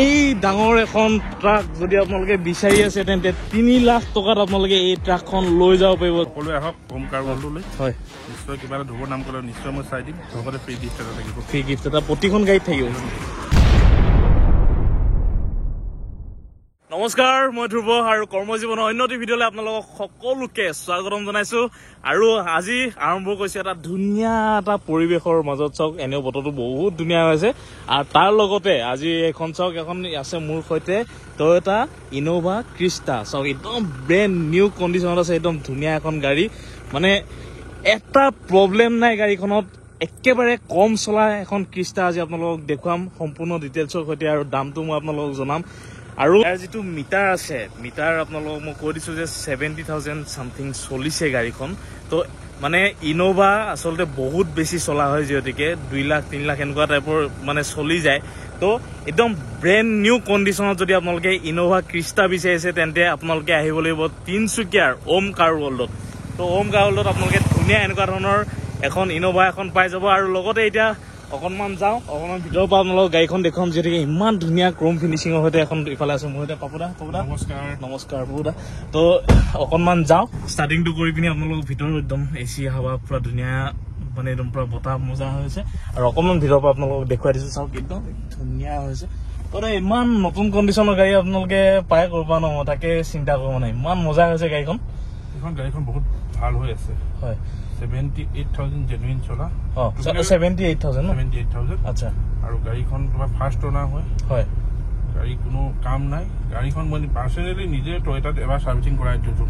এই ডাঙৰ এখন ট্ৰাক যদি আপোনালোকে বিচাৰি আছে তেন্তে 3 লাখ টকাত আপোনালোকে এই ট্ৰাকখন লৈ যাব পাৰিব। সকলোৱে আহক হোম কাৰ ৱৰ্ল্ডলৈ। হয়, নিশ্চয় কিবা এটা ধুবৰ নাম ক'লে নিশ্চয় মই চাই দিম। লগতে ফ্ৰী গিফ্ট এটা থাকিব। ফ্ৰী গিফ্ট এটা প্ৰতিখন গাড়ীত থাকিব। নমস্কাৰ, মই ধ্ৰুৱ আৰু কৰ্মজীৱনৰ অন্য এটি ভিডিঅ'লৈ আপোনালোকক সকলোকে স্বাগতম জনাইছো। আৰু আজি আৰম্ভ কৰিছে এটা ধুনীয়া এটা পৰিৱেশৰ মাজত। চাওক, এনেও বতৰটো বহুত ধুনীয়া হৈছে। আৰু তাৰ লগতে আজি এখন চাওক, এখন আছে মোৰ সৈতে টয়োটা ইনোভা ক্ৰিষ্টা। চাওক, একদম ব্ৰেণ্ড নিউ কণ্ডিশ্যনত আছে, একদম ধুনীয়া এখন গাড়ী। মানে এটা প্ৰব্লেম নাই গাড়ীখনত, একেবাৰে কম চলা এখন ক্ৰিষ্টা আজি আপোনালোকক দেখুৱাম সম্পূৰ্ণ ডিটেইলছৰ সৈতে, আৰু দামটো মই আপোনালোকক জনাম। আৰু ইয়াৰ যিটো মিটাৰ আছে, মিটাৰ আপোনালোকক মই কৈ দিছোঁ যে 70,000 চামথিং চলিছে গাড়ীখন। তো মানে ইনোভা আচলতে বহুত বেছি চলা হয়, যিহেতুকে 2 লাখ 3 লাখ এনেকুৱা টাইপৰ মানে চলি যায়। তো একদম ব্ৰেণ্ড নিউ কণ্ডিশ্যনত যদি আপোনালোকে ইনোভা ক্ৰিষ্টা বিচাৰিছে তেন্তে আপোনালোকে আহিব লাগিব তিনিচুকীয়াৰ ওম কাৰ ৱৰ্ল্ডত। তো ওম কাৰ ৱৰ্ল্ডত আপোনালোকে ধুনীয়া এনেকুৱা ধৰণৰ এখন ইনোভা এখন পাই যাব। আৰু লগতে এতিয়া অকণমান যাওঁ, অকণমান ভিতৰৰ পৰা আপোনালোকক গাড়ীখন দেখুৱাম, যিহেতুকে ইমান ধুনীয়া ক্ৰোম ফিনিচিঙৰ সৈতে এখন ইফালে আছে মোৰ সৈতে পাপুদা। নমস্কাৰ পাপুদা। তো অকণমান যাওঁ, ষ্টাৰ্টিংটো কৰি পিনি আপোনালোকক ভিতৰত একদম এচি হাৱা পুৰা ধুনীয়া, মানে একদম পুৰা বতাহ মজা হৈছে। আৰু অকণমান ভিতৰৰ পৰা আপোনালোকক দেখুৱাই দিছোঁ। চাওক, একদম ধুনীয়া হৈছে। তো ইমান নতুন কণ্ডিশ্যনৰ গাড়ী আপোনালোকে পাই কৰিব ন, তাকে চিন্তা কৰিব মানে, ইমান মজা হৈছে গাড়ীখন। গাড়ীখন বহুত ভাল হৈ আছে। হয়, 78,000 জেনুইন চলা। 78,000 আচ্ছা। আৰু গাড়ীখন তোমাৰ ফাৰ্ষ্ট অনাৰ হয়। হয়, গাড়ী কোনো কাম নাই। গাড়ীখন মই পাৰ্চনেলি নিজে টয়োটাত এবাৰ ছাৰ্ভিচিং কৰাই দিছোঁ।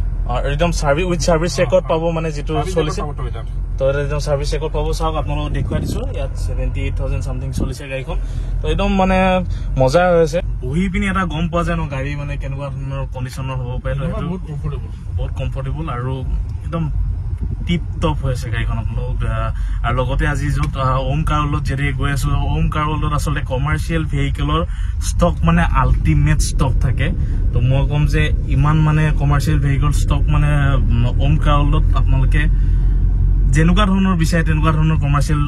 একদম উইথ ছাৰ্ভিচ ৰেকৰ্ড পাব, মানে যিটো চলিছে তো একদম ছাৰ্ভিচ ৰেকৰ্ড পাব। চাওক, আপোনালোকক দেখুৱাই দিছোঁ, ইয়াত 78,000 চামথিং চলিছে গাড়ীখন। তো একদম মানে মজা হৈছে। বহি পিনি এটা গম পোৱা যায় ন গাড়ী মানে কেনেকুৱা ধৰণৰ কণ্ডিশ্যনৰ হ'ব পাৰে। বহুত কমফৰ্টেবল আৰু একদম টিপ টপ হৈ আছে গাড়ীখন আপোনালোক। আৰু লগতে আজি য'ত ওম কাৰ ৱৰ্ল্ডত যেনেকৈ গৈ আছো, ওম কাৰ ৱৰ্ল্ডত আচলতে কমাৰ্চিয়েল ভেহিকেলৰ ষ্টক মানে আল্টিমেট ষ্টক থাকে। তো মই ক'ম যে ইমান মানে কমাৰ্চিয়েল ভেহিকেল ষ্টক মানে ওম কাৰ ৱৰ্ল্ডত আপোনালোকে যেনেকুৱা ধৰণৰ বিচাৰে তেনেকুৱা ধৰণৰ কমাৰ্চিয়েল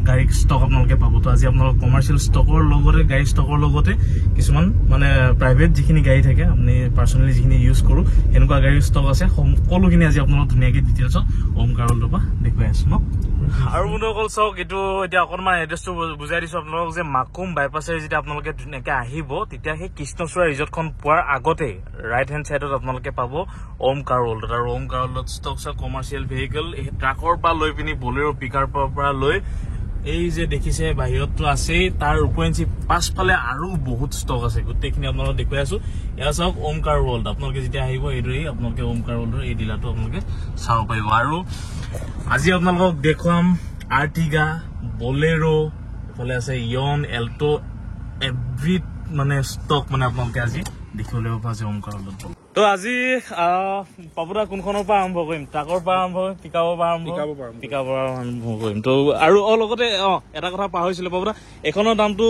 গাড়ী ষ্টক আপোনালোকে পাব। তো আজি আপোনালোক কমাৰ্চিয়েল ষ্টকৰ লগতে গাড়ী ষ্টকৰ লগতে কিছুমান মানে প্ৰাইভেট যিখিনি গাড়ী থাকে, আপুনি পাৰ্চনেলি যিখিনি ইউজ কৰোঁ সেনেকুৱা গাড়ীৰ ষ্টক আছে। সকলোখিনি আজি আপোনালোক ধুনীয়াকৈ ডিটেইলছত ওম কাৰ ৱৰ্ল্ডৰ পৰা দেখুৱাই আছো ন। আৰু বন্ধুসকল চাওক, এইটো এতিয়া অকণমান এড্ৰেছটো বুজাই দিছোঁ আপোনালোকক যে মাকুম বাইপাছেৰে যেতিয়া আপোনালোকে ধুনীয়াকৈ আহিব, তেতিয়া সেই কৃষ্ণচূড়া ৰিজৰ্টখন পোৱাৰ আগতে ৰাইট হেণ্ড চাইডত আপোনালোকে পাব ওম কাৰ ৱৰ্ল্ডত। আৰু ওম কাৰ ৱৰ্ল্ডত ষ্টক আছে কমাৰ্চিয়েল ভেহিকেল, এই ট্ৰাকৰ পৰা লৈ পিনি বলেৰো পিকআপৰ পৰা লৈ এই যে দেখিছে বাহিৰতটো আছেই, তাৰ উপৰেঞ্চি পাছফালে আৰু বহুত ষ্টক আছে। গোটেইখিনি আপোনালোকক দেখুৱাই আছো। এয়া চাওক ওম কাৰ ৱৰ্ল্ড। আপোনালোকে যেতিয়া আহিব এইদৰেই আপোনালোকে ওম কাৰ ৱৰ্ল্ডৰ এই ডিলাৰটো আপোনালোকে চাব পাৰিব। আৰু আজি আপোনালোকক দেখুৱাম আৰ্টিগা, বলেৰো, এইফালে আছে ইয়ন, এল্টো, এভৰি মানে ষ্টক মানে আপোনালোকে আজি দেখিবলৈ পাইছে ওম কাৰ ৱৰ্ল্ডত। তো আজি পাপুদা কোনখনৰ পৰা আৰম্ভ কৰিম? ট্ৰাকৰ পৰা আৰম্ভ কৰিম, পিকআপৰ পৰা আৰম্ভ কৰিম। তো আৰু লগতে এটা কথা পাহৰিছিলো পাপুদা, এইখনৰ দামটো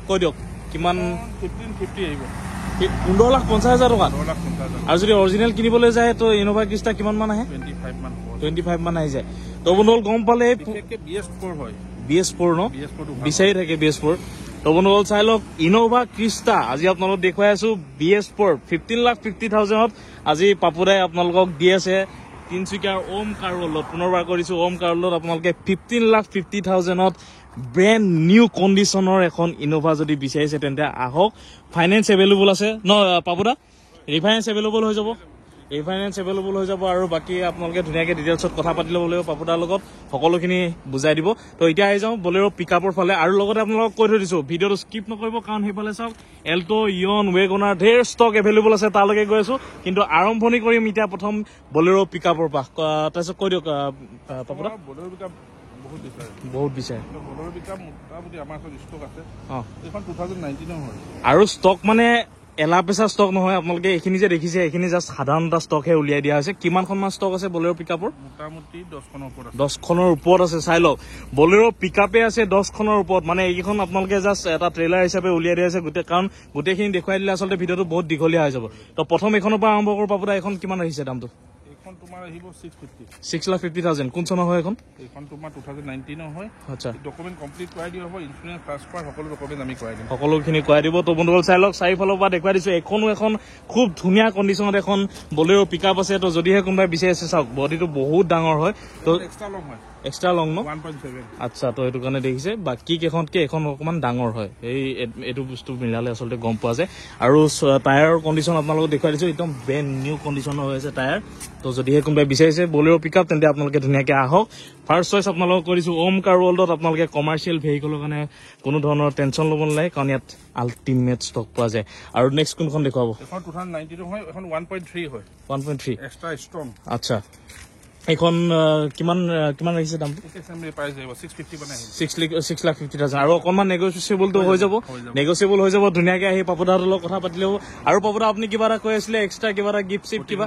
কৈ দিয়ক কিমান? 1550 আহিব। 15,50,000 টকা। আৰু যদি অৰিজিনেল কিনিবলৈ যায় তো ইনোভা ক্ৰিষ্টা কিমান মান আহে? 25 মান আহি যায়। তো বন্ধুসকল গম পালে BS4 হয়, BS4 ন বিচাৰি থাকে BS4। তো বন্ধুসকল চাই লওক, ইনোভা ক্ৰিষ্টা আজি আপোনালোকক দেখুৱাই আছো BS4 15,50,000 আজি পাপুদাই আপোনালোকক দি আছে তিনিচুকীয়াৰ ওম কাৰ ৱৰ্ল্ডত। পুনৰবাৰ কৰিছো, ওম কাৰ ৱৰ্ল্ডত আপোনালোকে 15,50,000 ব্ৰেণ্ড নিউ কণ্ডিশ্যনৰ এখন ইনোভা যদি বিচাৰিছে তেন্তে আহক। ফাইনেন্স এভেইলেবল আছে ন পাপুদা? ৰিফাইনেন্স এভেইলেবল হৈ যাব, ৰিফাইনেন্স এভেইলেবল হৈ যাব। আৰু বাকী আপোনালোকে ধুনীয়াকৈ ডিটেইলছত কথা পাতি ল'ব লাগিব, পাপুদাৰ লগত সকলোখিনি বুজাই দিব। তো এতিয়া আহি যাওঁ বলেৰো পিকআপৰ ফালে। আৰু লগতে আপোনালোকক কৈ থৈ দিছোঁ ভিডিঅ'টো স্কিপ নকৰিব, কাৰণ সেইফালে চাওক এল্টো, ইয়ন, ৱেগনাৰ ঢেৰ ষ্টক এভেইলেবল আছে, তালৈকে গৈ আছোঁ। কিন্তু আৰম্ভণি কৰিম এতিয়া প্ৰথম বলেৰো পিকআপৰ পৰা। তাৰপিছত কৈ দিয়ক পাপুদা। বলেৰো পিকআপ বহুত বিচাৰে। বলেৰো পিকআপ মোটামুটি আমাৰ ওচৰত ষ্টক আছে। এইখন 2019 হয়। আৰু ষ্টক মানে এলা পেচা ষ্টক নহয়, আপোনালোকে এইখিনি যে দেখিছে এইখিনি জাষ্ট সাধাৰণ এটা ষ্টকহে উলিয়াই দিয়া হৈছে। কিমানখনমান ষ্টক আছে বলেৰো পিকআপৰ? মোটামুটি 10খনৰ ওপৰত আছে। 10খনৰ ওপৰত আছে। চাই লওক, বলেৰো পিকআপে আছে 10খনৰ ওপৰত। মানে এইকেইখন আপোনালোকে জাষ্ট এটা ট্ৰেইলাৰ হিচাপে উলিয়াই দিয়া হৈছে গোটেই, কাৰণ গোটেইখিনি দেখুৱাই দিলে আচলতে ভিডিঅ'টো বহুত দীঘলীয়া হৈ যাব। তো প্ৰথম এইখনৰ পৰা আৰম্ভ কৰোঁ পাপুদা। এইখন কিমান আহিছে দামটো? এইখন এইখন তোমাৰ আহিব 650 6,50,000 কোন চনৰ হয় এখন এইখন তোমাৰ 2019 হয় আচ্ছা ডকুমেন্ট কমপ্লিট কৰাই দিয়া হ'ব ইন্স্যুৰেন্স ট্ৰান্সফাৰ সকলো ডকুমেন্ট আমি কৰাই দিম সকলোখিনি কৰাই দিব তো বন্ধুসকল চাই লওক চাৰিফালৰ পৰা দেখুৱাই দিছো এখনো এখন খুব ধুনীয়া কণ্ডিশ্যনত এখন বলেৰো পিকআপ আছে তো যদিহে কোনোবাই বিচাৰি আছে চাওক বডিটো বহুত ডাঙৰ হয় তো এক্সট্ৰা লং হয় এক্সট্ৰা লং ন 1.7 আচ্ছা তো এইটো কাৰণে দেখিছে বাকী কেইখনতকে এখন অকণমান ডাঙৰ হয় এইটো বস্তু মিলালে আচলতে গম পোৱা যায় আৰু টায়াৰৰ কণ্ডিশ্যন আপোনালোকক দেখুৱাই দিছো একদম ব্ৰেণ্ড নিউ কণ্ডিশ্যনৰ হৈ আছে টায়াৰ তো যদিহে কোনোবাই বিচাৰিছে বলেৰো পিকআপ তেন্তে আপোনালোকে ধুনীয়াকৈ আহক ফাৰ্ষ্ট চইচ আপোনালোকক কৰিছো ওম কাৰ ৱৰ্ল্ডত আপোনালোকে কমাৰ্চিয়েল ভেহিকলৰ কাৰণে কোনো ধৰণৰ টেনশ্যন ল'ব নালাগে কাৰণ ইয়াত আল্টিমেট ষ্টক পোৱা যায় আৰু নেক্সট কোনখন দেখুৱাব এখন 2019 হয় এখন 1.3 হয় 1.3 এক্সট্ৰা ষ্ট্ৰং আচ্ছা এখন কিমান ৰাখিছে দামটো প্ৰাইচ আহিব 650 মানে 6,50,000 আৰু অকণমান নেগচিয়েবলটো হৈ যাব নেগচিয়েবল হৈ যাব ধুনীয়াকৈ আহি পাপুদাহঁতৰ লগত কথা পাতিলেও আৰু পাপুদা আপুনি কিবা এটা কৈ আছিলে এক্সট্ৰা কিবা এটা গিফ্ট চিফ্ট কিবা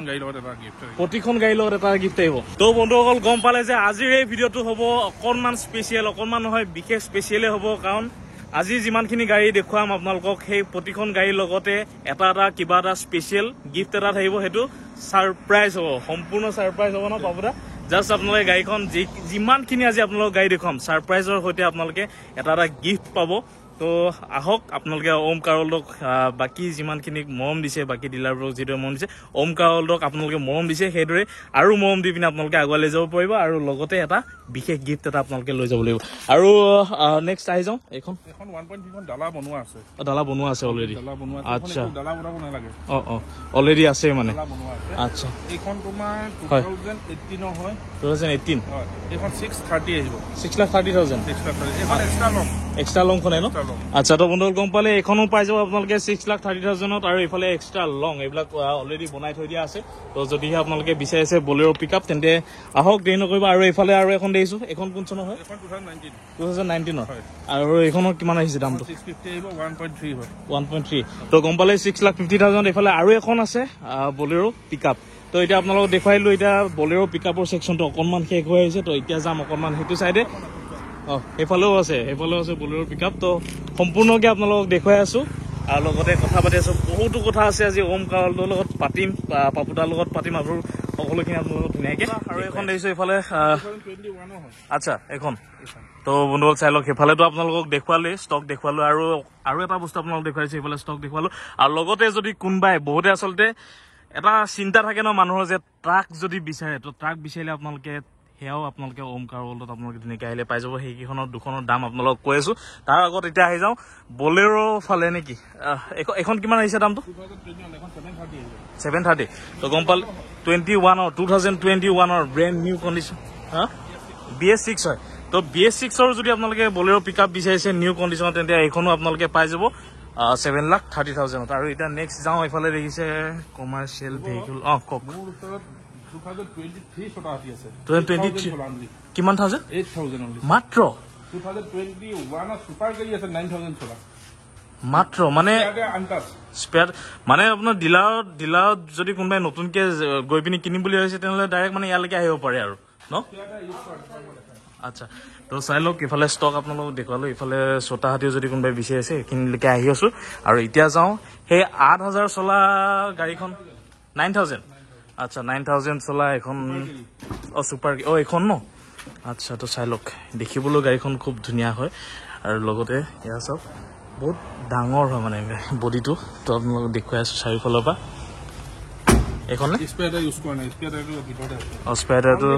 প্ৰতিখন গাড়ীৰ লগত এটা গিফ্ট আহিব তো বন্ধুসকল গম পালে যে আজিৰ এই ভিডিঅ'টো হ'ব অকণমান স্পেচিয়েল অকণমান নহয় বিশেষ স্পেচিয়েলে হ'ব কাৰণ আজি যিমানখিনি গাড়ী দেখুৱাম আপোনালোকক সেই প্ৰতিখন গাড়ীৰ লগতে এটা কিবা এটা স্পেচিয়েল গিফ্ট এটা থাকিব সেইটো ছাৰপ্ৰাইজ হ'ব সম্পূৰ্ণ ছাৰপ্ৰাইজ হ'ব ন পাপুদা জাষ্ট আপোনালোকে গাড়ীখন যিমানখিনি আজি আপোনালোকক গাড়ী দেখুৱাম ছাৰপ্ৰাইজৰ সৈতে আপোনালোকে এটা গিফ্ট পাব তো আহক আপোনালোকে ওম কাৰ ৱৰ্ল্ডক বাকী যিমানখিনি মৰম দিছে বাকী ডিলাৰবোৰক যিদৰে মৰম দিছে ওম কাৰ ৱৰ্ল্ডক আপোনালোকে মৰম দিছে সেইদৰে আৰু মৰম দি পিনে আপোনালোকে আগুৱাই লৈ যাব পাৰিব আৰু লগতে এটা বিশেষ গিফ্ট এটা আপোনালোকে লৈ যাব লাগিব আৰু নেক্সট আহি যাওঁ এইখন 1.3 ডালা বনোৱা আছে ডালা বনোৱা আছে অলৰেডি আচ্ছা ডালা বনাব নালাগে অলৰেডি আছে মানে ডালা বনোৱা আছে আচ্ছা এইখন তোমাৰ 2018 হয় 2018 হয় এইখন 630 আহিব 6,30,000 এইখন এক্সট্ৰা লংখনে ন আচ্ছা তো বন্ধুসকল গম পালে এইখনো পাই যাব আপোনালোকে 6,30,000 আৰু এইফালে এক্সট্ৰা লং এইবিলাক অলৰেডি বনাই থৈ দিয়া আছে তো যদিহে আপোনালোকে বিচাৰিছে বলেৰো পিকআপ তেন্তে আহক দেৰি নকৰিব আৰু এইফালে আৰু এখন দেখিছো এইখন কোন চনৰ হয় 2019 আৰু এইখনৰ কিমান আহিছে দামটো 1.3 তো গম পালে 6,50,000 এইফালে আৰু এখন আছে বলেৰো পিকআপ তো এতিয়া আপোনালোকক দেখুৱাইলো এতিয়া বলেৰো পিকআপৰ ছেকশ্যনটো অকণমান শেষ হৈ আহিছে তো এতিয়া যাম অকণমান সেইটো চাইডে সেইফালেও আছে বলেৰো পিকআপ তো সম্পূৰ্ণকৈ আপোনালোকক দেখুৱাই আছো আৰু লগতে কথা পাতি আছো বহুতো কথা আছে আজি ওম কাৰ ৱৰ্ল্ডৰ লগত পাতিম পাপুদাৰ লগত পাতিম আৰু সকলোখিনি আপোনালোকক ধুনীয়াকৈ আৰু এখন দেখিছো এইফালে আচ্ছা এখন তো বন্ধুসকল চাই লওক সেইফালেতো আপোনালোকক দেখুৱালেই ষ্টক দেখুৱালো আৰু এটা বস্তু আপোনালোকক দেখুৱাইছো এইফালে ষ্টক দেখুৱালো আৰু লগতে যদি কোনোবাই বহুতে আচলতে এটা চিন্তা থাকে ন মানুহৰ যে ট্ৰাক যদি বিচাৰে তো ট্ৰাক বিচাৰিলে আপোনালোকে সেয়াও আপোনালোকে ওম কাৰ ৱৰ্ল্ডত আপোনালোকে ধুনীয়াকৈ আহিলে পাই যাব সেইকেইখনৰ দুখনৰ দাম আপোনালোকক কৈ আছো তাৰ আগত এতিয়া আহি যাওঁ বলেৰো ফালে নেকি এখন কিমান আহিছে দামটো 730 তো গম পালে 2021 ব্ৰেণ্ড নিউ কণ্ডিশ্যন BS6 হয় তো BS6ৰ যদি আপোনালোকে বলেৰো পিকআপ বিচাৰিছে নিউ কণ্ডিশ্যনত তেন্তে এইখনো আপোনালোকে পাই যাব 7,30,000 আৰু এতিয়া নেক্সট যাওঁ এইফালে দেখিছে কমাৰ্চিয়েল ভেহিকল কওক 2023 ছটা হাতী আছে 2023 কিমান থাউজেণ্ড 8,000 মাত্ৰ 2021 সুপাৰ গাড়ী আছে 9,000 ছটা মাত্ৰ মানে স্পেয়াৰ মানে আপোনাৰ ডিলাৰত যদি কোনোবাই নতুনকে গৈ পিনি কিনিম বুলি ভাবিছে তেনেহ'লে ডাইৰেক্ট মানে ইয়ালৈকে আহিব পাৰে আৰু ন আচ্ছা তো চাই লওক ইফালে ষ্টক আপোনালোকক দেখুৱালো ইফালে ছটা হাতীও যদি কোনোবাই বিচাৰি আছে সেইখিনিলৈকে আহি আছো আৰু এতিয়া যাওঁ সেই 8,000 চলা গাড়ীখন 9,000 আচ্ছা 9,000 চলা এখন ছুপাৰ এইখন ন আচ্ছা তো চাই লওক দেখিবলৈ গাড়ীখন খুব ধুনীয়া হয় আৰু লগতে এয়া চাওক বহুত ডাঙৰ হয় মানে বডিটো তো আপোনালোকক দেখুৱাই আছো চাৰিওফালৰ পৰা এইখন স্পেয়াৰটো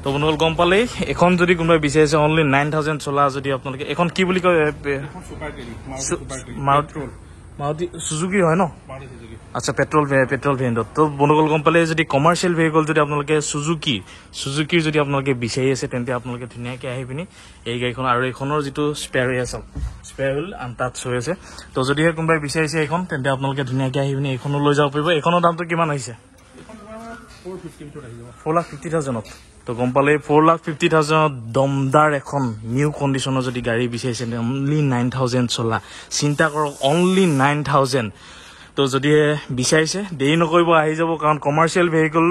তো বন্ধুসকল গম পালেই এখন যদি কোনোবাই বিচাৰিছে অনলি 9,000 চলা যদি আপোনালোকে এখন কি বুলি কয় মাৰুতি চুজুকি হয় ন আচ্ছা পেট্ৰল ভেৰিয়েণ্টত তো বন্ধুসকল গম পালে যদি কমাৰ্চিয়েল ভেহিকল যদি আপোনালোকে চুজুকিৰ যদি আপোনালোকে বিচাৰি আছে তেন্তে আপোনালোকে ধুনীয়াকৈ আহি পিনি এই গাড়ীখন আৰু এইখনৰ যিটো স্পেয়াৰ আছে স্পেয়াৰ হুইল আনটাচ হৈ আছে তো যদিহে কোনোবাই বিচাৰিছে এইখন তেন্তে আপোনালোকে ধুনীয়াকৈ আহি পিনি এইখনো লৈ যাব পাৰিব এইখনৰ দামটো কিমান আহিছে 4,50,000 তো গম পালে 4,50,000 দমদাৰ এখন নিউ কণ্ডিশ্যনৰ যদি গাড়ী বিচাৰিছে অনলি 9,000 চলা চিন্তা কৰক অনলি 9,000 তো যদিহে বিচাৰিছে দেৰি নকৰিব আহি যাব কাৰণ কমাৰ্চিয়েল ভেহিকল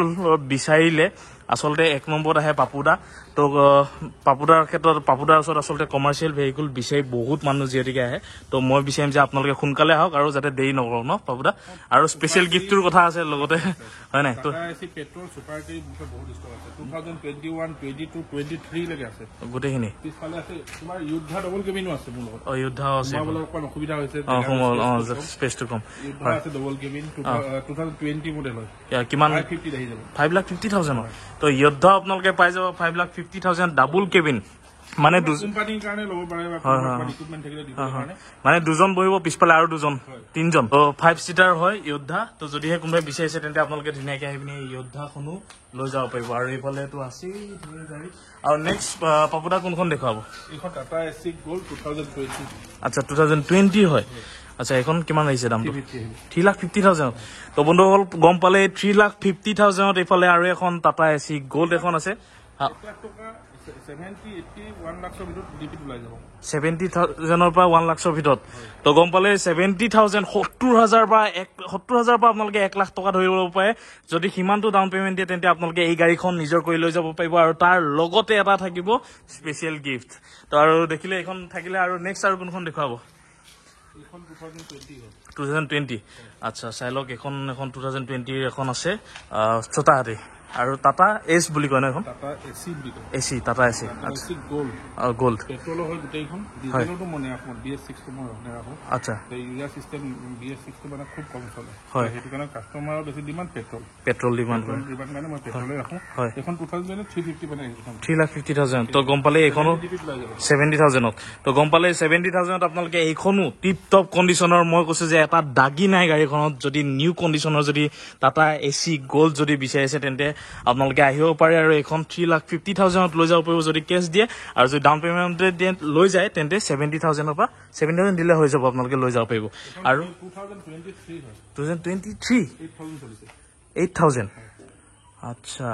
বিচাৰিলে আচলতে 1 নম্বৰত আহে পাপুদা তো পাপুদাৰ ক্ষেত্ৰত পাপুদাৰ ওচৰত আচলতে কমাৰ্চিয়েল ভেহিকুল বিচাৰি বহুত মানুহ যিহেতুকে আহে তো মই বিচাৰিম যে আপোনালোকে সোনকালে আহক আৰু যাতে দেৰি নকৰক ন পাপুদা আৰু স্পেচিয়েল গিফ্টৰ কথা আছে লগতে হয় নাই তো পেট্ৰল সুপাৰ কেৰি বহুত ষ্টক আছে 2021 22 23 লৈকে আছে গোটেইখিনি পিছফালে আছে তোমাৰ যোদ্ধা ডবল কেবিনো আছে মোৰ লগত যোদ্ধাও আছে অকণ অসুবিধা হৈছে স্পেচটো কম যোদ্ধা আছে ডবল কেবিন 2020 মডেল হয় কিমান 550 আহি যাব 5,50,000 তো যোদ্ধা আপোনালোকে পাই যাব 5,50,000 ডাবল কেবিন মানে কোম্পানীৰ কাৰণে ল'ব পাৰে বা ইকুইপমেন্ট থাকিলে দিব কাৰণে মানে দুজন বহিব পিছফালে আৰু দুজন 3জন তো 5 সিটাৰ হয় যোদ্ধা তো যদিহে কোনোবাই বিচাৰিছে তেন্তে আপোনালোকে ধুনীয়াকে আহি পিনি যোদ্ধাখনো লৈ যাব পাৰিব আৰু এইফালেতো আছেই গাড়ী আৰু নেক্সট পাপুদা কোনখন দেখুৱাব এইখন টাটা এচি গ'ল্ড 2020 আচ্ছা 2020 হয় আচ্ছা এখন কিমান আহিছে দামটো 3,50,000 তো বন্ধুসকল গম পালে 3,50,000 এইফালে আৰু এখন টাটা এচি গ'ল্ড এখন আছে 70,000 পৰা 1 লাখৰ ভিতৰত তো গম পালে 70,000 70,000 পৰা 70,000 পৰা আপোনালোকে 1 লাখ টকা ধৰিব পাৰে যদি সিমানটো ডাউন পেমেণ্ট দিয়ে তেন্তে আপোনালোকে এই গাড়ীখন নিজৰ কৰি লৈ যাব পাৰিব আৰু তাৰ লগতে এটা থাকিব স্পেচিয়েল গিফ্ট তো আৰু দেখিলে এখন থাকিলে আৰু নেক্সট আৰু কোনখন দেখুৱাব 2020 আচ্ছা চাই লওক এখন 2020 এখন আছে ছোটা হাতী আৰু টাটা এছ বুলি কয় ন এখন টাটা এচি বুলি কয় AC Tata AC AC gold gold পেট্ৰলৰ হয় গোটেইখন ডিজেলটো মনে ৰাখো BS6 টো মই ৰাখো আচ্ছা এই ইউৰিয়া সিস্টেম BS6 টো মানে খুব কম চলে হয় সেইটো কাৰণে কাস্টমাৰৰ বেছি ডিমান্ড পেট্ৰল ডিমান্ড কৰে মানে মই পেট্ৰলে ৰাখো এখন 350 মানে 3,50,000 তো গম পালে এইখনো 70,000 তো গম পালে 70,000 আপোনালোকে এইখনো টিপ টপ কণ্ডিচনৰ মই কৈছো যে এটা দাগি নাই গাড়ীখনত যদি নিউ কণ্ডিচনৰ যদি টাটা এচি গ'ল্ড যদি বিচাৰিছে তেন্তে আপোনালোকে আহিব পাৰে আৰু এখন 3,50,000 লৈ যাব পাৰিব যদি কেছ দিয়ে আৰু যদি ডাউন পেমেণ্ট দিয়ে লৈ যায় তেন্তে 70,000 পৰা 70,000 দিলে হৈ যাব আপোনালোকে লৈ যাব পাৰিব আৰু 2023 8,000 আচ্ছা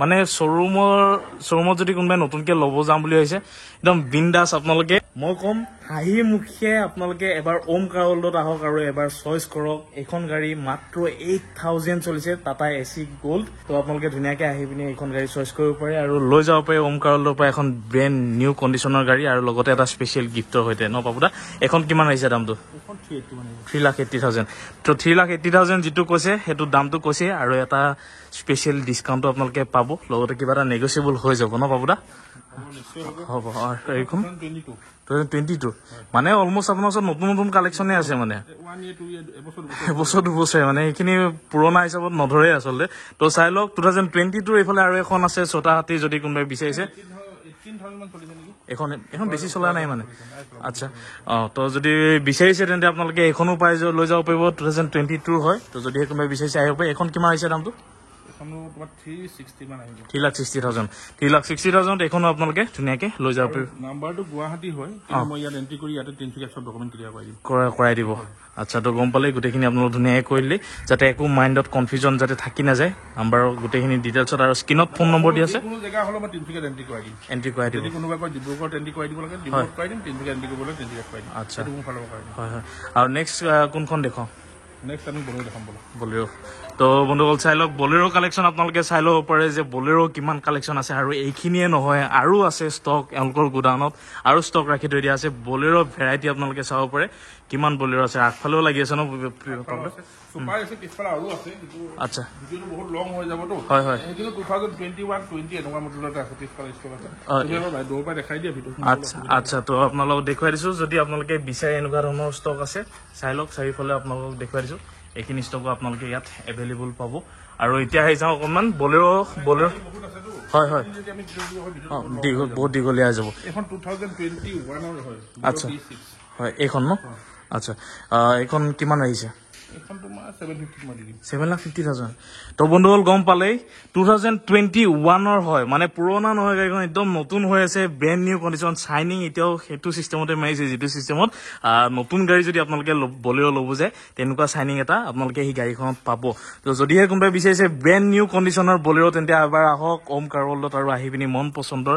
মানে শ্বৰুমত যদি কোনোবাই নতুনকে ল'ব যাম বুলি ভাবিছে একদম বিন্দাছ আপোনালোকে মই কম হাঁহি মুখে আপোনালোকে এবাৰ ওম কাৰ ৱৰ্ল্ডত আহক আৰু এবাৰ চইচ কৰক এইখন গাড়ী মাত্ৰ 8,000 চলিছে টাটা এচি গ'ল্ড তো আপোনালোকে ধুনীয়াকে আহি পিনি এইখন গাড়ী চইচ কৰিব পাৰে আৰু লৈ যাব পাৰে ওম কাৰ ৱৰ্ল্ডৰ পৰা এখন ব্ৰেণ্ড নিউ কণ্ডিচনৰ গাড়ী আৰু লগতে এটা স্পেচিয়েল গিফ্টৰ সৈতে ন পাপুদা এখন কিমান আহিছে দামটো 3,80,000 তো 3,80,000 যিটো কৈছে সেইটো দামটো কৈছে আৰু এটা স্পেচিয়েল ডিছকাউণ্টটো আপোনালোকে পাব লগতে কিবা এটা নেগচিয়েবল হৈ যাব ন পাপুদা হ'ব এইখন 2022 মানে অলমষ্ট আপোনাৰ ওচৰত নতুন নতুন কালেকশ্যনে আছে মানে এবছৰ দুবছৰ মানে এইখিনি পুৰণা হিচাপত নধৰে আচলতে তো চাই লওক 2022 এইফালে আৰু এখন আছে ছোটা হাতী যদি কোনোবাই বিচাৰিছে এখন বেছি চলা নাই মানে আচ্ছা তো যদি বিচাৰিছে তেন্তে আপোনালোকে এইখনো পাই লৈ যাব পাৰিব 2022 হয় তো যদি কোনোবাই বিচাৰিছে আহিব পাৰে এখন কিমান আহিছে দামটো 3,60,000 এইখনো আপোনালোকে ধুনীয়াকে লৈ যাব পাৰিব নাম্বাৰটো গুৱাহাটী হয় মই ইয়াত এন্ট্ৰি কৰি ইয়াতে তিনচুকীয়া সব ডকুমেন্ট ক্লিয়াৰ কৰাই দিব আচ্ছা তো গম পালে গোটেইখিনি আপোনালোক ধুনীয়াকৈ কৰিলে যাতে একো মাইণ্ডত কনফিউজন যাতে থাকি নাযায় নাম্বাৰৰ গোটেইখিনি ডিটেইলছত আৰু স্ক্ৰীনত ফোন নম্বৰ দি আছে কোনো জেগা হলে মই তিনচুকীয়াত এন্ট্ৰি কৰাই দিম কোনোবা কয় ডিব্ৰুগড়ত এন্ট্ৰি কৰাই দিব লাগে ডিব্ৰুগড়ত কৰাই দিম তিনচুকীয়াত এন্ট্ৰি কৰিবলৈ তিনচুকীয়াত কৰাই দিম আচ্ছা মোৰ ফালৰ পৰা হয় আৰু নেক্সট কোনখন দেখাওঁ নেক্সট আমি বলেৰো দেখাম বলেৰো তো বন্ধুসকল চাই লওক বলেৰো কালেকশ্যন আপোনালোকে চাই ল'ব পাৰে যে বলেৰো কিমান কালেকশ্যন আছে আৰু এইখিনিয়ে নহয় আৰু আছে ষ্টক এওঁলোকৰ গোডাউনত আৰু ষ্টক ৰাখি থৈ দিয়া আছে বলেৰো ভেৰাইটি আপোনালোকে চাব পাৰে কিমান বলেৰো আছে আগফালেও লাগি আছে ন আচ্ছা বহুত লং হৈ যাবতো হয় হয় 2021-20 এনেকুৱা মডেলতে আছে পিছফালে ষ্টক আছে দৌৰ পৰা দেখাই দিয়া ভিডিঅ আচ্ছা আচ্ছা তো আপোনালোকক দেখুৱাই দিছো যদি আপোনালোকে বিচাৰে এনেকুৱা ধৰণৰ ষ্টক আছে চাই লওক চাৰিওফালে আপোনালোকক দেখুৱাই দিছো এইখিনি ষ্টকো আপোনালোকে ইয়াত এভেইলেবল পাব আৰু এতিয়া আহি যাওঁ অকণমান বলেৰো হয় হয় বহুত দীঘলীয়া হৈ যাব আচ্ছা হয় এইখন ন আচ্ছা এইখন কিমান আহিছে 7,50,000 তো বন্ধুসকল গম পালেই 2021 হয় মানে পুৰণা নহয় গাড়ীখন একদম নতুন হৈ আছে ব্ৰেণ্ড নিউ কণ্ডিশ্যন চাইনিং এতিয়াও সেইটো চিষ্টেমতে মাৰিছে যিটো চিষ্টেমত নতুন গাড়ী যদি আপোনালোকে বলেৰো ল'ব যায় তেনেকুৱা চাইনিং এটা আপোনালোকে সেই গাড়ীখনত পাব তো যদিহে কোনোবাই বিচাৰিছে ব্ৰেণ্ড নিউ কণ্ডিশ্যনৰ বলেৰো তেন্তে এবাৰ আহক ওম কাৰ ৱৰ্ল্ডত আৰু আহি পিনি মন পচন্দৰ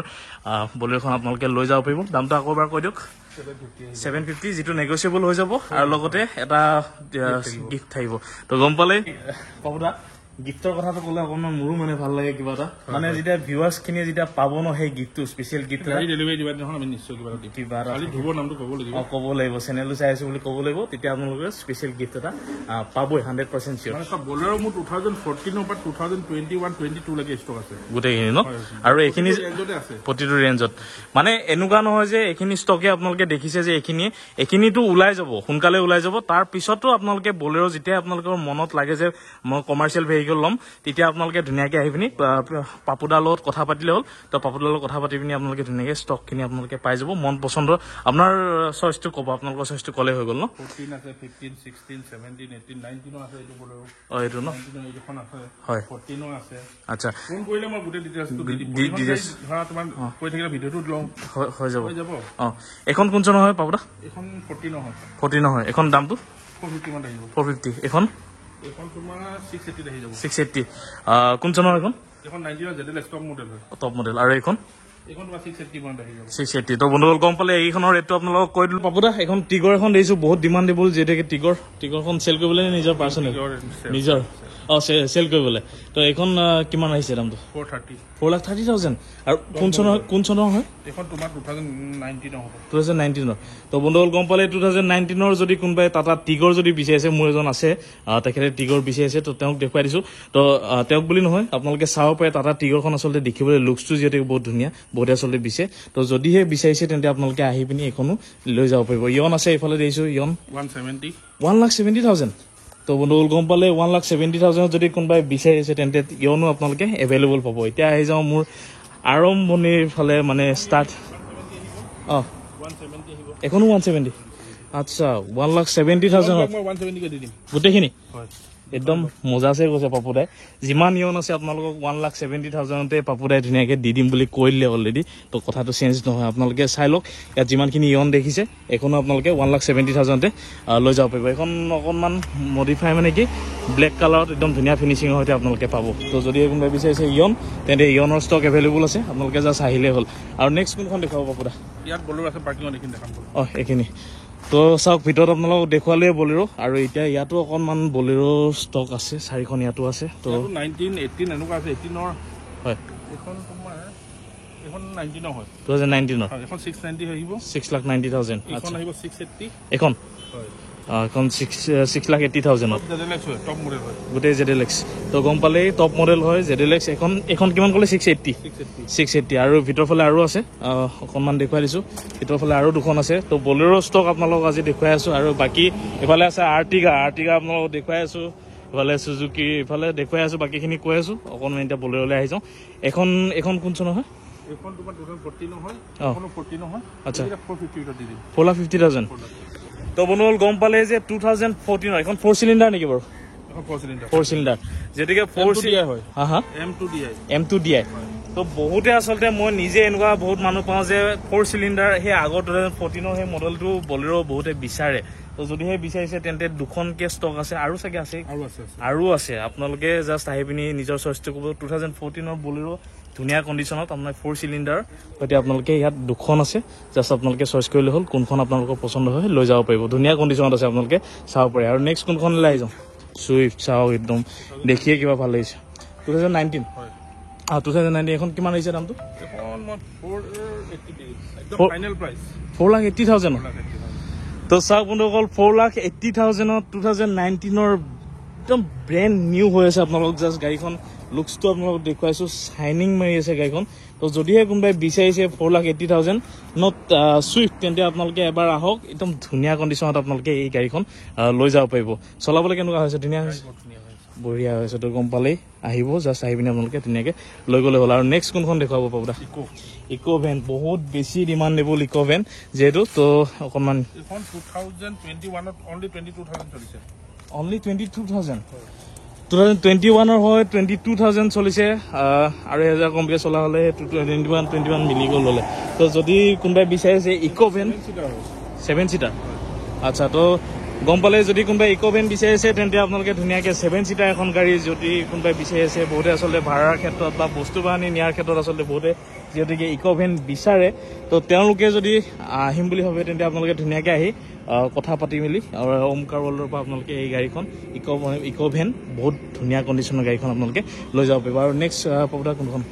বলেৰোখন আপোনালোকে লৈ যাব পাৰিব দামটো আকৌ এবাৰ কৈ দিয়ক 750 যিটো নেগচিয়েবল হৈ যাব আৰু লগতে এটা গিফ্ট থাকিব তো গম পালে পাপুদা গিফ্টৰ কথাটো ক'লে অকণমান মোৰো মানে ভাল লাগে কিবা এটা মানে যেতিয়া ভিউৱাৰ্ছ খিনিয়ে যেতিয়া পাব ন সেই গিফ্টটো স্পেচিয়েল গিফ্ট ডেলিভাৰী দিবা দিনাখন আমি নিশ্চয় কিবা এটা খালি ধ্ৰুৱৰ নামটো ক'ব লাগিব ক'ব লাগিব চেনেলটো চাই আছো বুলি ক'ব লাগিব তেতিয়া আপোনালোকে স্পেচিয়েল গিফ্ট এটা পাবই 100% চিয়ৰ বলেৰ' মোৰ 2014 পৰা 2021-22 লৈকে ষ্টক আছে গোটেইখিনি ন আৰু এইখিনি প্ৰতিটো ৰেঞ্জত মানে এনেকুৱা নহয় যে এইখিনি ষ্টকে আপোনালোকে দেখিছে যে এইখিনিতো ওলাই যাব সোনকালে ওলাই যাব তাৰ পিছতো আপোনালোকে বলেৰ' যেতিয়া আপোনালোকৰ মনত লাগে যে মই কমাৰ্চিয়েল ভেহিকল ল'ম তেতিয়া আপোনালোকে ধুনীয়াকৈ আহি পিনি পাপুদাৰ লগত কথা পাতিলে হ'ল তো পাপুদাৰ লগত কথা পাতি পিনি আপোনালোকে ধুনীয়াকৈ ষ্টকখিনি আপোনালোকে পাই যাব মন পচন্দৰ আপোনাৰ চইচটো ক'ব আপোনালোকৰ চইচটো ক'লে হৈ গ'ল ন 14 আছে 15 16 17 18 19 আছে এইটো বলেৰ' এইটো ন এইখন আছে হয় 14 আছে আচ্ছা ফোন কৰিলে মই গোটেই ডিটেইলছটো দি দিম ধৰা তোমাৰ কৈ থাকিলে ভিডিঅ'টো লওঁ হৈ যাব এখন কোন চনৰ হয় পাপুদা এখন 14 হয় 14 হয় এখন দামটো 450 মান আহিব 450 এখন তোমাৰ 680 আহি যাব 680 কোন চনৰ এখন 19 ZLX টপ মডেল হয় টপ মডেল আৰু এখন তোমাৰ 680 মান আহি যাব 680 তো বন্ধুসকল গম পালে এইখনৰ ৰেটটো আপোনালোকক কৈ দিলোঁ পাপুদা এখন টিগৰ এখন দেখিছোঁ বহুত ডিমাণ্ডেবল যিহেতুকে টিগৰখন চেল কৰিবলৈ নিজৰ পাৰ্চনেল নিজৰ চেল কৰিবলৈ তো এইখন কিমান আহিছে দামটো 4,30,000 আৰু কোন চনৰ হয় এইখন তোমাৰ 2019 হ'ব 2019 তো বন্ধুসকল গম পালে 2019 যদি কোনোবাই টাটা টিগৰ যদি বিচাৰিছে মোৰ এজন আছে তেখেতে টিগৰ বিচাৰিছে তো তেওঁক দেখুৱাই দিছোঁ তো তেওঁক বুলি নহয় আপোনালোকে চাব পাৰে টাটা টিগৰখন আচলতে দেখিবলৈ লুকছটো যিহেতু বহুত ধুনীয়া বহুতে আচলতে বিচাৰে তো যদিহে বিচাৰিছে তেন্তে আপোনালোকে আহি পিনি এইখনো লৈ যাব পাৰিব ইয়ন আছে এইফালে দেখিছোঁ ইয়ন 1,70,000 তো বন্ধুসকল গম পালে 1,70,000 যদি কোনোবাই বিচাৰিছে তেন্তে ইয়নো আপোনালোকে এভেইলেবল পাব এতিয়া আহি যাওঁ মোৰ আৰম্ভণিৰ ফালে মানে ষ্টাৰ্ট এখনো 170 আচ্ছা 1,70,000 গোটেইখিনি একদম মজাছে কৈছে পাপুদাই যিমান ইয়ন আছে আপোনালোকক 1,70,000তে পাপুদাই ধুনীয়াকৈ দি দিম বুলি কৈ দিলে অলৰেডি তো কথাটো চেঞ্জ নহয় আপোনালোকে চাই লওক ইয়াত যিমানখিনি ইয়ন দেখিছে এইখনো আপোনালোকে 1,70,000তে লৈ যাব পাৰিব এইখন অকণমান মডিফাই মানে কি ব্লেক কালাৰত একদম ধুনীয়া ফিনিচিঙৰ সৈতে আপোনালোকে পাব তো যদি কোনোবাই বিচাৰিছে ইয়ন তেন্তে ইয়নৰ ষ্টক এভেইলেবল আছে আপোনালোকে জাষ্ট আহিলেই হ'ল আৰু নেক্সট কোনখন দেখুৱাব পাপুদা ইয়াত বলেৰ' আছে পাৰ্কিঙত এইখিনি দেখাম এইখিনি তো চাওক ভিতৰত আপোনালোকক দেখুৱালেই বলেৰ' আৰু এতিয়া ইয়াতো অকণমান বলেৰ' ষ্টক আছে 4খন ইয়াতো আছে তো 19 18 এনেকুৱা আছে 18ৰ হয় এখন তোমাৰ এখন 19 হয় 2019 এখন 690 আহিব 6,90,000 এখন আহিব 680 এখন এখন 6,80,000 টপ মডেল হয় গোটেই ZLX তো গম পালেই টপ মডেল হয় ZLX এখন কিমান ক'লে 680 আৰু ভিতৰ ফালে আৰু আছে অকণমান দেখুৱাই দিছোঁ ভিতৰ ফালে আৰু দুখন আছে তো বলেৰ' ষ্টক আপোনালোকক আজি দেখুৱাই আছোঁ আৰু বাকী এইফালে আছে আৰ্টিগা আপোনালোকক দেখুৱাই আছোঁ ইফালে চুজুকি ইফালে দেখুৱাই আছোঁ বাকীখিনি কৈ আছোঁ অকণমান এতিয়া বলেৰ'লৈ আহি যাওঁ এখন কোন চনৰ হয় এখন তোমাৰ 2014 হয় 14 হয় আচ্ছা 450 দি দিম 4,50,000 তো বন্ধুসকল গম পালে যে 2014 এখন 4 চিলিণ্ডাৰ নেকি বাৰু 4 চিলিণ্ডাৰ যেটিকে 4 চিলিণ্ডাৰ হয় হা M2DI তো বহুতে আচলতে মই নিজে এনেকুৱা বহুত মানুহ পাওঁ যে 4 চিলিণ্ডাৰ সেই আগৰ 2014 সেই মডেলটো বলেৰ' বহুতে বিচাৰে তো যদিহে বিচাৰিছে তেন্তে দুখনকে ষ্টক আছে আৰু চাগে আৰু আছে আপোনালোকে জাষ্ট আহি পিনি নিজৰ চইচটো ক'ব 2014 বলেৰ' ধুনীয়া কণ্ডিশ্যনত আপোনাৰ 4 চিলিণ্ডাৰ সৈতে আপোনালোকে ইয়াত দুখন আছে জাষ্ট আপোনালোকে চইচ কৰিলে হ'ল কোনখন আপোনালোকৰ পচন্দ হয় লৈ যাব পাৰিব ধুনীয়া কণ্ডিশ্যনত আছে আপোনালোকে চাব পাৰে আৰু নেক্সট কোনখনলৈ আহি যাওঁ চুইফ্ট চাওক একদম দেখিয়ে কিবা ভাল লাগিছে 2019 হয় 2019 এখন কিমান আহিছে দামটো এখন 4,80,000 তো চাওক বন্ধুসকল 4,80,000 2019 একদম ব্ৰেণ্ড নিউ হৈ আছে আপোনালোক জাষ্ট গাড়ীখন লুকছটো আপোনালোকক দেখুৱাইছোঁ শ্বাইনিং মাৰি আছে গাড়ীখন তো যদিহে কোনোবাই বিচাৰিছে 4,80,000 নট চুইফ্ট তেন্তে আপোনালোকে এবাৰ আহক একদম ধুনীয়া কণ্ডিশ্যনত আপোনালোকে এই গাড়ীখন লৈ যাব পাৰিব চলাবলৈ কেনেকুৱা হৈছে ধুনীয়া হৈছে বঢ়িয়া হৈছে তো গম পালেই আহিব জাষ্ট আহি পিনে আপোনালোকে ধুনীয়াকৈ লৈ গ'লে হ'ল আৰু নেক্সট কোনখন দেখুৱাব পাবদা ইকো ভেন বহুত বেছি ডিমাণ্ডেবল ইকো ভেন যিহেতু তো অকণমান 2021 অনলি 22,000 চলিছে অনলি 22,000 2021 হয় 22,000 চলিছে আৰু 1,000 কমকৈ চলা হ'লে 21 মিলি গ'ল হ'লে তো যদি কোনোবাই বিচাৰিছে ইকো ভেন 7 চিটাৰ আচ্ছা তো গম পালে যদি কোনোবাই ইকো ভেন বিচাৰিছে তেন্তে আপোনালোকে ধুনীয়াকৈ 7 চিটাৰ এখন গাড়ী যদি কোনোবাই বিচাৰিছে বহুতে আচলতে ভাড়াৰ ক্ষেত্ৰত বা বস্তু বাহানি নিয়াৰ ক্ষেত্ৰত আচলতে বহুতে যিহেতুকে ইকো ভেন বিচাৰে তো তেওঁলোকে যদি আহিম বুলি ভাবে তেন্তে আপোনালোকে ধুনীয়াকৈ আহি কথা পাতি মেলি আৰু ওমকাৰ ৱৰ্ল্ডৰ পৰা আপোনালোকে এই গাড়ীখন ইক' ভেন বহুত ধুনীয়া কণ্ডিশ্যনৰ গাড়ীখন আপোনালোকে লৈ যাব পাৰিব আৰু নেক্সট পাবদা কোনখন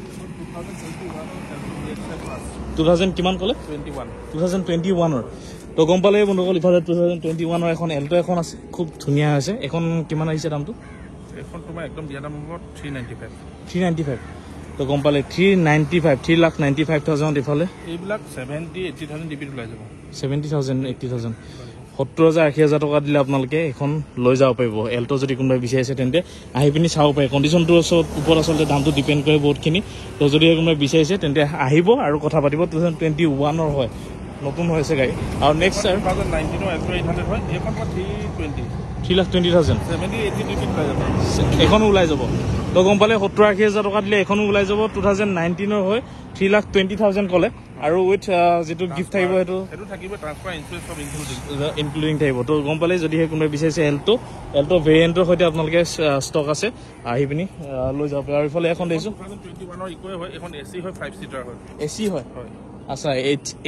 2000 কিমান ক'লে 2021 তো গম পালে বন্ধুসকল ইফালে 2021 এখন এল্টো এখন আছে খুব ধুনীয়া আছে এখন কিমান আহিছে দামটো এখন তোমাৰ একদম দিয়া দাম হ'ব 395 তো গম পালে 3,95,000 ইফালে এইবিলাক 70,000-80,000 ডিপিত ওলাই যাব 70,000 80,000 70,000-80,000 টকা দিলে আপোনালোকে এখন লৈ যাব পাৰিব এল্টো যদি কোনোবাই বিচাৰিছে তেন্তে আহি পিনি চাব পাৰে কণ্ডিশ্যনটোৰ ওপৰত আচলতে দামটো ডিপেণ্ড কৰে বহুতখিনি তো যদি কোনোবাই বিচাৰিছে তেন্তে আহিব আৰু কথা পাতিব 2021 হয় নতুন হৈছে গাড়ী আৰু নেক্সট 2019 এল্টো 800 হয় এইখন 3,20,000 70-80 ডিপিত ওলাই যাব এখনো ওলাই যাব তো গম পালে 70,000-80,000 টকা দিলে এখনো ওলাই যাব 2019 হয় 3,20,000 ক'লে আৰু উইথ যেটো গিফট থাকিব সেইটো থাকিব ট্ৰান্সফাৰ ইনস্যুৰেঞ্চ সব ইনক্লুডিং থাকিব তো গম পালে যদিহে কোনোবাই বিচাৰিছে এল্টো ভেৰিয়েণ্টৰ সৈতে আপোনালোকে ষ্টক আছে আহি পিনি লৈ যাব পাৰে আৰু ইফালে এখন দেখিছোঁ 2021 ইকো হয় এখন এসি হয় 5 সিটাৰ হয় এসি হয় আচ্ছা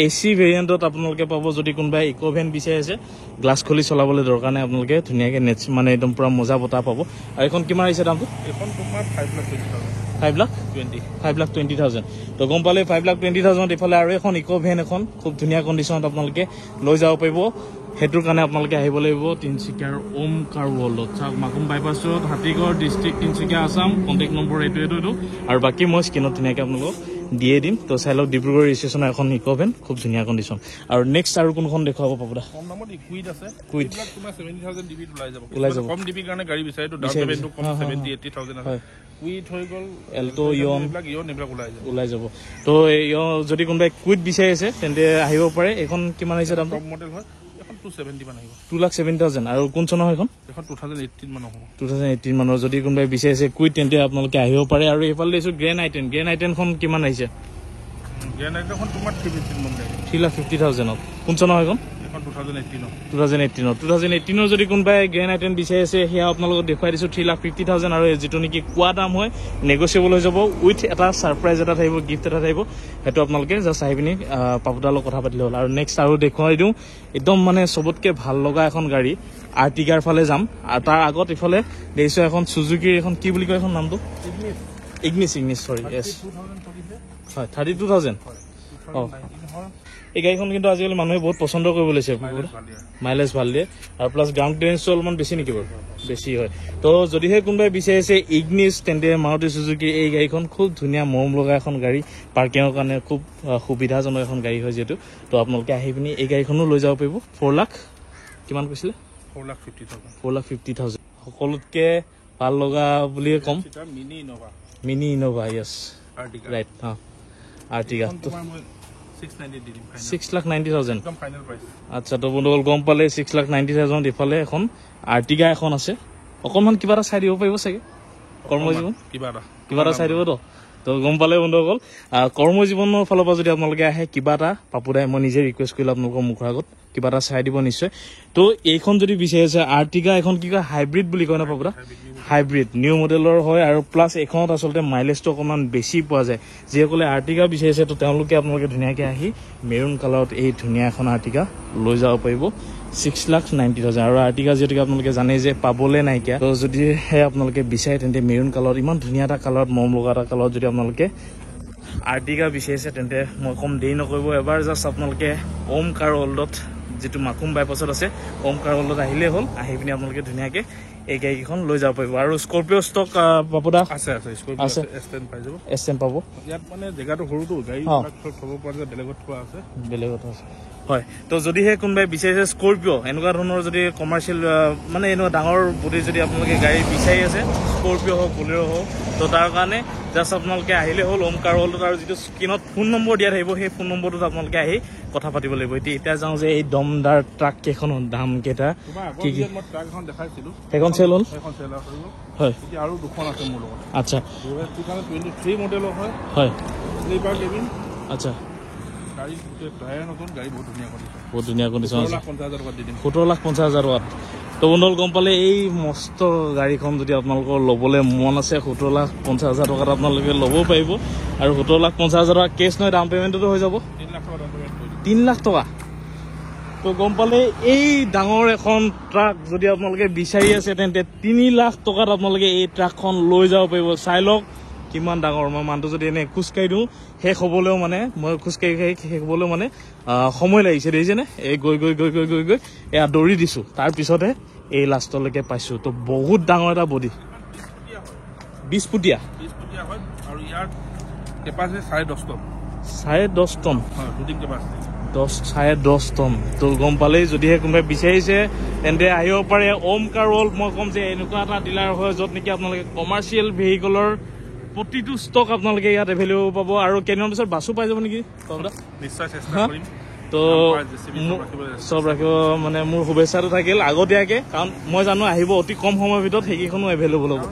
এসি ভেৰিয়েণ্টত আপোনালোকে পাব যদি কোনোবাই ইকো ভেন বিচাৰিছে গ্লাছ খুলি চলাবলৈ দৰকাৰ নাই আপোনালোকে ধুনীয়াকৈ মানে একদম পুৰা মজা বতাহ পাব আৰু এখন কিমান আহিছে দামটো এখন তোমাৰ 5,20,000 তো গম পালে 5,20,000 ইফালে আৰু এখন ইকো ভেন এখন খুব ধুনীয়া কণ্ডিশ্যনত আপোনালোকে লৈ যাব পাৰিব সেইটোৰ কাৰণে আপোনালোকে আহিব লাগিব তিনিচুকীয়াৰ ওমকাৰ ৱৰ্ল্ডত চাওক মাকুম বাইপাছত Hatigarh district Tinsukia Assam contact number এইটো আৰু বাকী মই স্ক্ৰীণত ধুনীয়াকৈ আপোনালোকক দিয়ে দিম তো চাই লওক ডিব্ৰুগড় ৰেজিষ্ট্ৰেশ্যনৰ এখন ইকো ভেন খুব ধুনীয়া কণ্ডিশ্যন আৰু নেক্সট আৰু কোনখন দেখুৱাব পাবদা কম দামত কুইড আছে কুইড তোমাৰ 70,000 ডিবিত ওলাই যাব কম ডিবিৰ কাৰণে গাড়ী বিচাৰে তো ডাউন পেমেণ্টটো কম 70-80,000 আছে কুইড হৈ গ'ল এল্টো ইয়ন এইবিলাক ওলাই যাব তো যদি কোনোবাই কুইড বিচাৰিছে তেন্তে আহিব পাৰে এখন কিমান আহিছে দামটো টপ মডেল হয় এখন 270 মান আহিব 2,70,000 আৰু কোন চনৰ এখন 2018 মান হ'ব 2018 মানৰ যদি কোনোবাই বিচাৰিছে কুইড তেন্তে আপোনালোকে আহিব পাৰে আৰু এইফালে দেখিছোঁ গ্ৰেণ্ড আইটেনখন কিমান আহিছে গ্ৰেণ্ড আইটেনখন তোমাৰ 315 মান যায় 3,50,000 কোন চনৰ এখন 2018 যদি কোনোবাই গ্ৰেণ্ড আইটেন বিচাৰিছে সেয়া আপোনালোকক দেখুৱাই দিছোঁ 3,50,000 আৰু যিটো নেকি কোৱা দাম হয় নেগচিয়েবল হৈ যাব উইথ এটা ছাৰপ্ৰাইজ এটা থাকিব গিফ্ট এটা থাকিব সেইটো আপোনালোকে জাষ্ট আহি পিনি পাপুদাৰ লগত কথা পাতিলে হ'ল আৰু নেক্সট আৰু দেখুৱাই দিওঁ একদম মানে চবতকৈ ভাল লগা এখন গাড়ী আৰ্টিগাৰ ফালে যাম আৰু তাৰ আগত ইফালে দেখিছোঁ এখন চুজুকিৰ এখন কি বুলি কয় এখন নামটো ইগনিছ চৰি য়েছ হয় 32,000 অঁ এই গাড়ীখন কিন্তু আজিকালি মানুহে বহুত পচন্দ কৰিব লৈছে মাইলেজ ভাল দিয়ে আৰু প্লাছ গ্ৰাউণ্ড ক্লিয়াৰেঞ্চটো অলপমান বেছি নেকি বাৰু বেছি হয় তো যদিহে কোনোবাই বিচাৰিছে ইগনিছ তেন্তে মাৰুতি চুজুকি এই গাড়ীখন খুব ধুনীয়া মৰম লগা এখন গাড়ী পাৰ্কিঙৰ কাৰণে খুব সুবিধাজনক এখন গাড়ী হয় যিহেতু তো আপোনালোকে আহি পিনি এই গাড়ীখনো লৈ যাব পাৰিব 4 লাখ কিমান কৈছিলে 4,50,000 সকলোতকৈ ভাল লগা বুলিয়ে ক'ম মিনি ইন'ভা য়েছ ৰাইট অঁ আৰ্টিগা 6,90,000 আচ্ছা তো বন্ধুসকল গম পালে 6,90,000 ইফালে এখন আৰ্টিগা এখন আছে অকণমান কিবা এটা চাই দিব পাৰিব চাগে কৰ্মজীৱন কিবা এটা চাই দিব তো গম পালে বন্ধুসকল কৰ্মজীৱনৰ ফালৰ পৰা যদি আপোনালোকে আহে কিবা এটা পাপুদাই মই নিজে ৰিকুৱেষ্ট কৰিলোঁ আপোনালোকৰ মুখৰ আগত কিবা এটা চাই দিব নিশ্চয় তো এইখন যদি বিচাৰিছে আৰ্টিগা এখন কি কয় হাইব্ৰিড বুলি কয় ন পাপুদা হাইব্ৰিড নিউ মডেলৰ হয় আৰু প্লাছ এইখনত আচলতে মাইলেজটো অকণমান বেছি পোৱা যায় যিসকলে আৰ্টিগা বিচাৰিছে তো তেওঁলোকে আপোনালোকে ধুনীয়াকৈ আহি মেৰুণ কালাৰত এই ধুনীয়া এখন আৰ্টিগা লৈ যাব পাৰিব 6,90,000 আৰু আৰ্টিগা যিহেতুকে আপোনালোকে জানে যে পাবলৈ নাইকিয়া তো যদিহে আপোনালোকে বিচাৰে তেন্তে মেৰুণ কালাৰত ইমান ধুনীয়া এটা কালাৰত মৰম লগা এটা কালাৰত যদি আপোনালোকে আৰ্টিগা বিচাৰিছে তেন্তে মই কম দেৰি নকৰিব এবাৰ জাষ্ট আপোনালোকে ওমকাৰ ৱৰ্ল্ডত যিটো মাকুম বাইপাছত আছে ওমকাৰ ৱৰ্ল্ডত আহিলেই হ'ল আহি পিনি আপোনালোকে ধুনীয়াকৈ এই গাড়ীকেইখন লৈ যাব পাৰিব আৰু স্কৰপিঅ ষ্টক পাপুদা আছে এষ্টেন পাব ইয়াত মানে জেগাটো সৰুটো গাড়ী থ'ব পৰা যায় বেলেগত আছে হয় তো যদিহে কোনোবাই বিচাৰিছে স্কৰপিঅ এনেকুৱা ধৰণৰ যদি কমাৰ্চিয়েল মানে এনেকুৱা ডাঙৰ বডি যদি আপোনালোকে গাড়ী বিচাৰি আছে স্কৰপিঅ হওক বলেৰ' হওক তো তাৰ কাৰণে জাষ্ট আপোনালোকে আহিলে হ'ল ওমকাৰ ৱৰ্ল্ডত আৰু যিটো স্ক্ৰীণত ফোন নম্বৰ দিয়া থাকিব সেই ফোন নম্বৰটোত আপোনালোকে আহি কথা পাতিব লাগিব এতিয়া যাওঁ যে এই দমদাৰ ট্ৰাক কেইখনৰ দাম কেইটা কি কি সেইখন চেল হ'ল হয় আৰু দুখন আছে মোৰ লগত আচ্ছা 2023 মডেলৰ হয় স্লিপাৰ কেবিন আচ্ছা গাড়ী টায়াৰ নতুন গাড়ী বহুত ধুনীয়া কণ্ডিশ্যন আছে 17,50,000 টকা দি দিম 17,50,000 টকাত তো বন্ধুসকল গম পালে এই মস্ত গাড়ীখন যদি আপোনালোকৰ ল'বলৈ মন আছে 17,50,000 টকাত আপোনালোকে ল'ব পাৰিব আৰু 17,50,000 টকা কেছ নহয় ডাউন পে'মেণ্টতো হৈ যাব 3 লাখ টকা তো গম পালে এই ডাঙৰ এখন ট্ৰাক যদি আপোনালোকে বিচাৰি আছে তেন্তে 3 লাখ টকাত আপোনালোকে এই ট্ৰাকখন লৈ যাব পাৰিব চাই লওক কিমান ডাঙৰ মই মানুহটো যদি এনে খোজকাঢ়ি দিওঁ শেষ হ'বলৈও মানে মই খোজকাঢ়ি শেষ হ'বলৈও মানে সময় লাগিছে দেখিছেনে এই গৈ এয়া দৌৰি দিছোঁ তাৰপিছতহে এই লাষ্টলৈকে পাইছোঁ তো বহুত ডাঙৰ এটা বডি 20 ফুটীয়া হয় আৰু ইয়াৰ কেপাচিটি 10.5 টন 10.5 টন হয় লোডিং কেপাচিটি 10.5 টন তো গম পালেই যদিহে কোনোবাই বিচাৰিছে তেন্তে আহিব পাৰে ওমকাৰ ৱৰ্ল্ড মই ক'ম যে এনেকুৱা এটা ডিলাৰ হয় য'ত নেকি আপোনালোকে কমাৰ্চিয়েল ভেহিকলৰ প্ৰতিটো ষ্টক আপোনালোকে ইয়াত এভেইলেবল পাব আৰু কেইদিনমান পিছত বাছো পাই যাব নেকি নিশ্চয় চেষ্টা কৰিম তো চব ৰাখিব মানে মোৰ শুভেচ্ছাটো থাকিল আগতীয়াকৈ কাৰণ মই জানো আহিব অতি কম সময়ৰ ভিতৰত সেইকেইখনো এভেইলেবল হ'ব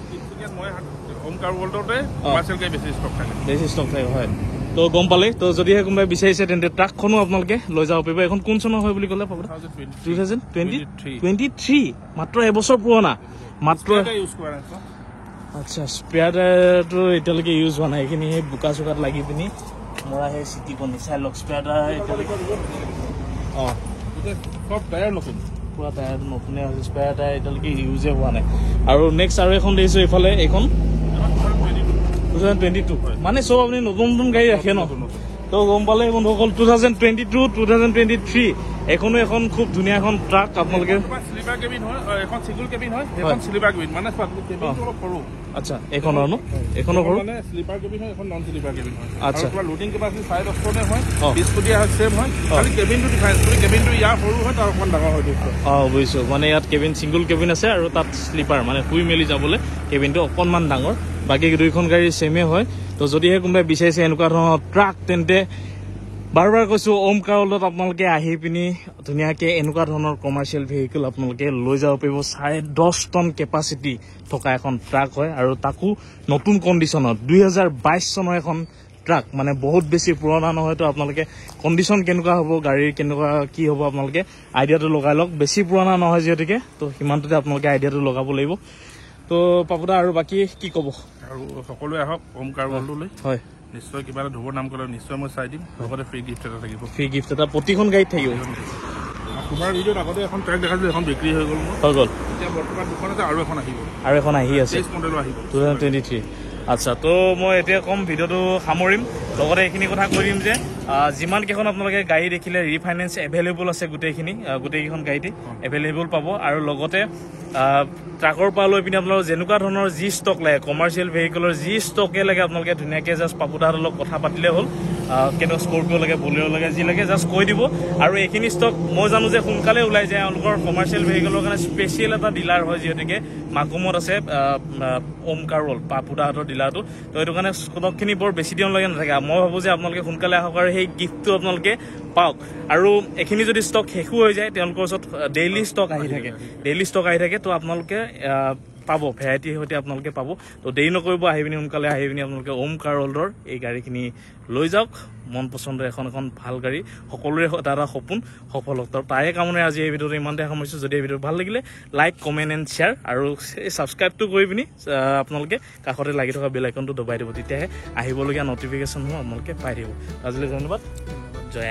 বেছি ষ্টক থাকে হয় তো গম পালে তো যদিহে কোনোবাই বিচাৰিছে তেন্তে ট্ৰাকখনো আপোনালোকে লৈ যাব পাৰিব এখন কোন চনৰ হয় বুলি ক'লে 2023 মাত্ৰ এবছৰ পুৰণা মাত্ৰ আচ্ছা স্পেয়াৰ টায়াৰটো এতিয়ালৈকে ইউজ হোৱা নাই এইখিনি সেই বোকা চোকাত লাগি পিনি মৰা সেই চিটিখন চাই লওক স্পেয়াৰ টায়াৰ এতিয়ালৈকে অঁ চব টায়াৰ নতুন পুৰা টায়াৰটো নতুনে হৈছে স্পেয়াৰ টায়াৰ এতিয়ালৈকে ইউজে হোৱা নাই আৰু নেক্সট আৰু এখন দেখিছোঁ এইফালে এইখন 2022 মানে চব আপুনি নতুন নতুন গাড়ী ৰাখে ন তো গম পালে বন্ধুসকল 2022 2023 এখনো এখন খুব ধুনীয়া এখন ট্ৰাক আপোনালোকে স্লিপাৰ কেবিন হয় এখন সিঙ্গল কেবিন হয় এখন স্লিপাৰ কেবিন মানে কেবিনটো অলপ সৰু আচ্ছা এখনৰ ন এখনৰ সৰু মানে স্লিপাৰ কেবিন হয় এখন নন স্লিপাৰ কেবিন হয় আচ্ছা আৰু লোডিং কেপাচিটি 10.5 টনে হয় 20 ফুটীয়া হয় সেম হয় খালি কেবিনটো ডিফাৰেন্স কৰি কেবিনটো ইয়াৰ সৰু হয় তাৰ অকমান ডাঙৰ হয় বুজিছোঁ মানে ইয়াত কেবিন সিঙ্গল কেবিন আছে আৰু তাত স্লিপাৰ মানে শুই মেলি যাবলৈ কেবিনটো অকণমান ডাঙৰ বাকী দুইখন গাড়ী ছেমে হয় তো যদিহে কোনোবাই বিচাৰিছে এনেকুৱা ধৰণৰ ট্ৰাক তেন্তে বাৰ কৈছোঁ ওমকাৰ ৱৰ্ল্ডত আপোনালোকে আহি পিনি ধুনীয়াকৈ এনেকুৱা ধৰণৰ কমাৰ্চিয়েল ভেহিকেল আপোনালোকে লৈ যাব পাৰিব 10.5 টন কেপাচিটি থকা এখন ট্ৰাক হয় আৰু তাকো নতুন কণ্ডিশ্যনত 2022 চনৰ এখন ট্ৰাক মানে বহুত বেছি পুৰণা নহয় তো আপোনালোকে কণ্ডিশ্যন কেনেকুৱা হ'ব গাড়ীৰ কেনেকুৱা কি হ'ব আপোনালোকে আইডিয়াটো লগাই লওক বেছি পুৰণা নহয় যিহেতুকে তো সিমানটোতে আপোনালোকে আইডিয়াটো লগাব লাগিব তো পাপুদা আৰু বাকী কি ক'ব আৰু সকলোৱে আহক ওমকাৰ ৱৰ্ল্ডলৈ হয় নিশ্চয় কিবা এটা ধুবৰ নাম ক'লে নিশ্চয় মই চাই দিম লগতে ফ্ৰী গিফ্ট এটা থাকিব ফ্ৰী গিফ্ট এটা প্ৰতিখন গাড়ীত থাকিব তোমাৰ ভিডিঅ'ত আগতে এখন ট্ৰেক দেখাইছিলোঁ এখন বিক্ৰী হৈ গ'ল এতিয়া বৰ্তমান দুখন আছে আৰু এখন আহি আছে 23 মডেলো আহিব 2023 আচ্ছা তো মই এতিয়া কম ভিডিঅ'টো সামৰিম লগতে এইখিনি কথা কৈ দিম যে যিমান কেইখন আপোনালোকে গাড়ী দেখিলে ৰিফাইনেন্স এভেইলেবল আছে গোটেইকেইখন গাড়ীতে এভেইলেবল পাব আৰু লগতে ট্ৰাকৰ পৰা লৈ পিনি আপোনালোকৰ যেনেকুৱা ধৰণৰ যি ষ্টক লাগে কমাৰ্চিয়েল ভেহিকেলৰ যি ষ্টকে লাগে আপোনালোকে ধুনীয়াকৈ জাষ্ট পাপুদাহঁতৰ লগত কথা পাতিলে হ'ল কেনেকুৱা স্কৰপিঅ' লাগে বলেৰ' লাগে যি লাগে জাষ্ট কৈ দিব আৰু এইখিনি ষ্টক মই জানো যে সোনকালে ওলাই যায় এওঁলোকৰ কমাৰ্চিয়েল ভেহিকেলৰ কাৰণে স্পেচিয়েল এটা ডিলাৰ হয় যিহেতুকে মাকুমত আছে ওমকাৰ ৱৰ্ল্ড পাপুদাহঁতৰ ডিলাৰটো তো সেইটো কাৰণে ষ্টকখিনি বৰ বেছি দিনলৈকে নাথাকে মই ভাবোঁ যে আপোনালোকে সোনকালে আহক আৰু সেই গিফ্টটো আপোনালোকে পাওক আৰু এইখিনি যদি ষ্টক শেষো হৈ যায় তেওঁলোকৰ ওচৰত ডেইলি ষ্টক আহি থাকে তো আপোনালোকে পাব ভেৰাইটিৰ সৈতে আপোনালোকে পাব তো দেৰি নকৰিব আহি পিনি সোনকালে আহি পিনি আপোনালোকে ওমকাৰ ৱৰ্ল্ডৰ এই গাড়ীখিনি লৈ যাওক মন পচন্দৰ এখন ভাল গাড়ী সকলোৰে এটা সপোন সফল হওক তাৰে কামনে আজি এই ভিডিঅ'টো ইমানতে সামৰিছোঁ যদি এই ভিডিঅ'টো ভাল লাগিলে লাইক কমেণ্ট এণ্ড শ্বেয়াৰ আৰু ছাবস্ক্ৰাইবটো কৰি পিনি আপোনালোকে কাষতে লাগি থকা বেল আইকনটো দবাই দিব তেতিয়াহে আহিবলগীয়া নটিফিকেশ্যনসমূহ আপোনালোকে পাই থাকিব আজিলৈ ধন্যবাদ জয়